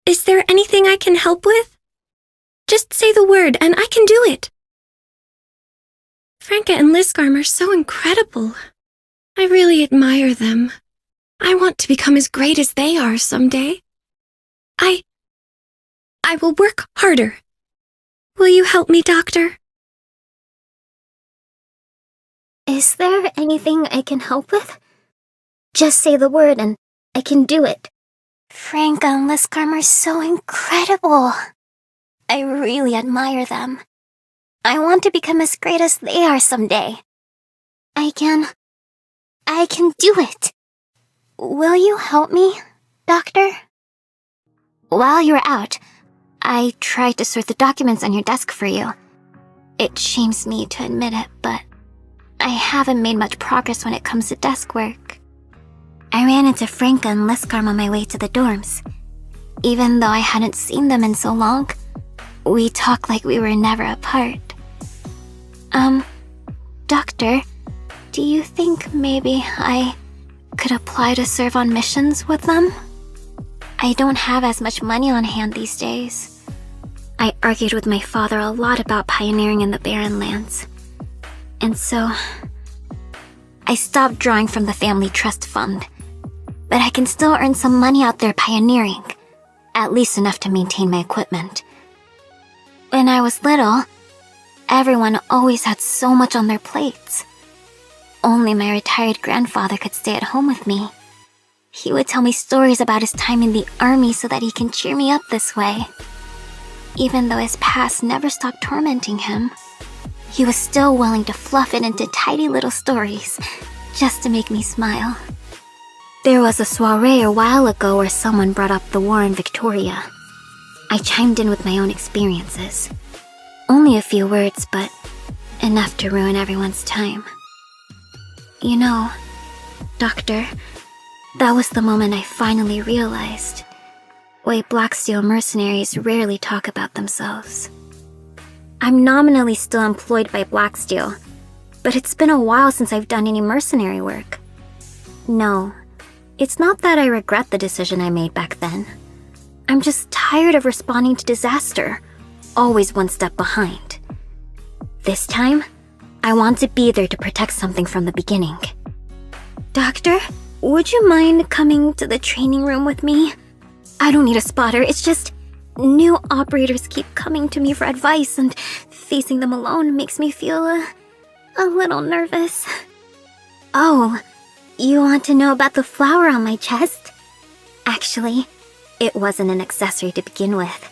Is there anything I can help with? Just say the word and I can do it. Franca and Lisgarm are so incredible. I really admire them. I want to become as great as they are someday. I will work harder. Will you help me, Doctor? Is there anything I can help with? Just say the word and I can do it. Franca and Lisgarm are so incredible. I really admire them. I want to become as great as they are someday. I can do it. Will you help me, Doctor? While you were out, I tried to sort the documents on your desk for you. It shames me to admit it, but I haven't made much progress when it comes to desk work. I ran into Franca and Lisgarm on my way to the dorms. Even though I hadn't seen them in so long, we talked like we were never apart. Doctor, do you think maybe I could apply to serve on missions with them? I don't have as much money on hand these days. I argued with my father a lot about pioneering in the barren lands. And so, I stopped drawing from the family trust fund. But I can still earn some money out there pioneering, at least enough to maintain my equipment. When I was little, everyone always had so much on their plates. Only my retired grandfather could stay at home with me. He would tell me stories about his time in the army so that he can cheer me up this way. Even though his past never stopped tormenting him, he was still willing to fluff it into tidy little stories, just to make me smile. There was a soiree a while ago where someone brought up the war in Victoria. I chimed in with my own experiences. Only a few words, but enough to ruin everyone's time. You know, Doctor, that was the moment I finally realized why Blacksteel mercenaries rarely talk about themselves. I'm nominally still employed by Blacksteel, but it's been a while since I've done any mercenary work. No, it's not that I regret the decision I made back then. I'm just tired of responding to disaster, always one step behind. This time, I want to be there to protect something from the beginning. Doctor, would you mind coming to the training room with me? I don't need a spotter, it's just new operators keep coming to me for advice and facing them alone makes me feel a little nervous. Oh, you want to know about the flower on my chest? Actually, it wasn't an accessory to begin with.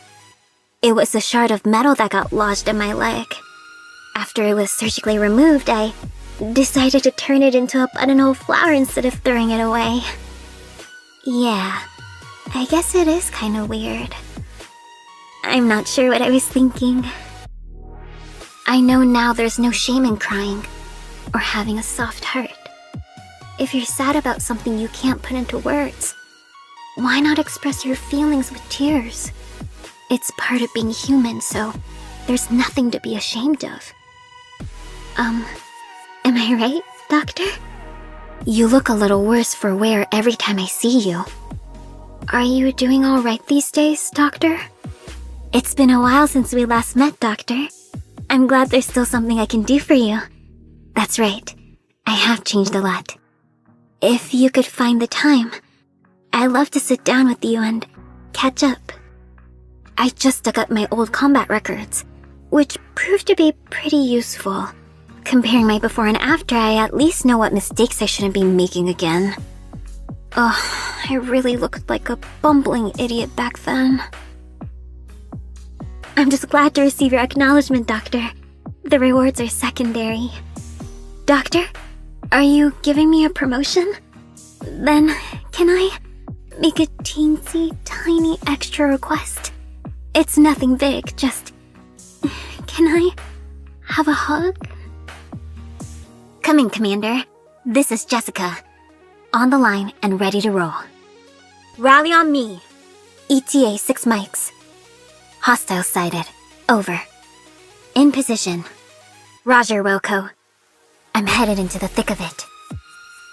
It was a shard of metal that got lodged in my leg. After it was surgically removed, I decided to turn it into a buttonhole flower instead of throwing it away. Yeah, I guess it is kinda weird. I'm not sure what I was thinking. I know now there's no shame in crying or having a soft heart. If you're sad about something you can't put into words, why not express your feelings with tears? It's part of being human, so there's nothing to be ashamed of. Am I right, Doctor? You look a little worse for wear every time I see you. Are you doing all right these days, Doctor? It's been a while since we last met, Doctor. I'm glad there's still something I can do for you. That's right, I have changed a lot. If you could find the time, I'd love to sit down with you and catch up. I just dug up my old combat records, which proved to be pretty useful. Comparing my before and after, I at least know what mistakes I shouldn't be making again. Ugh, I really looked like a bumbling idiot back then. I'm just glad to receive your acknowledgement, Doctor. The rewards are secondary. Doctor, are you giving me a promotion? Then, can I make a teensy tiny extra request? It's nothing big, just... Can I have a hug? Coming, Commander. This is Jessica. On the line and ready to roll. Rally on me. ETA 6 mics. Hostiles sighted. Over. In position. Roger, Wilco. I'm headed into the thick of it.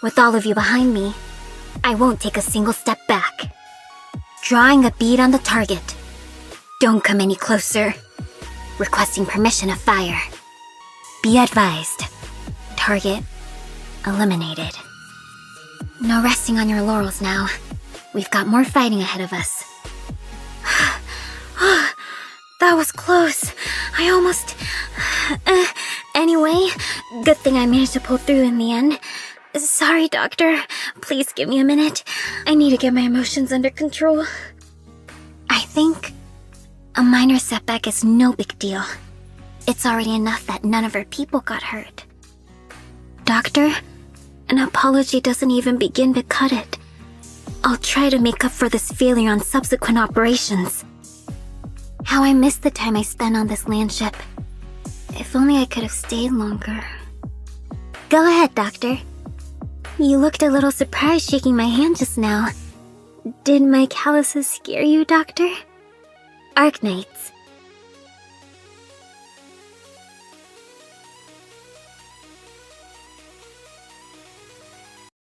With all of you behind me, I won't take a single step back. Drawing a bead on the target. Don't come any closer. Requesting permission to fire. Be advised. Target eliminated. No resting on your laurels now. We've got more fighting ahead of us. That was close. I almost... Anyway, good thing I managed to pull through in the end. Sorry, Doctor. Please give me a minute. I need to get my emotions under control. I think a minor setback is no big deal. It's already enough that none of our people got hurt. Doctor, an apology doesn't even begin to cut it. I'll try to make up for this failure on subsequent operations. How I missed the time I spent on this land ship. If only I could have stayed longer. Go ahead, Doctor. You looked a little surprised shaking my hand just now. Did my calluses scare you, Doctor? Arknights.